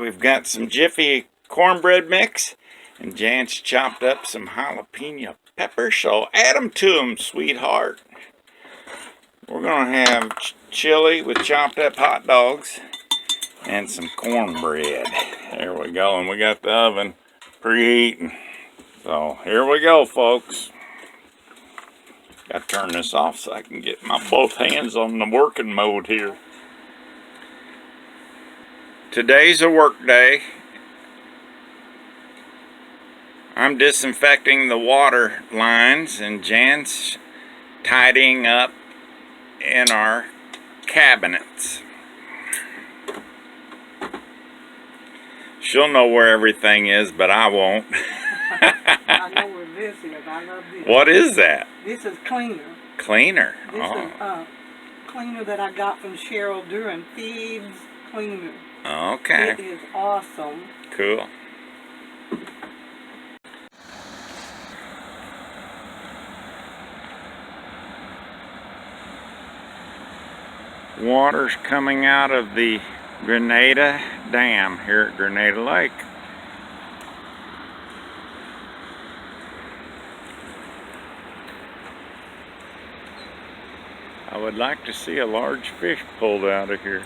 we've got some Jiffy cornbread mix, and Jan's chopped up some jalapeno peppers, so add them to them, sweetheart. We're going to have chili with chopped up hot dogs and some cornbread. There we go, and we got the oven preheating. So here we go, folks. Got to turn this off so I can get my both hands on the working mode here. Today's a work day. I'm disinfecting the water lines, and Jan's tidying up in our cabinets. She'll know where everything is, but I won't. I know where this is. I love this. What is that? This is cleaner. Cleaner? This is cleaner that I got from Cheryl Duran. Thieves Cleaner. Okay. It is awesome. Cool. Water's coming out of the Grenada Dam here at Grenada Lake. I would like to see a large fish pulled out of here.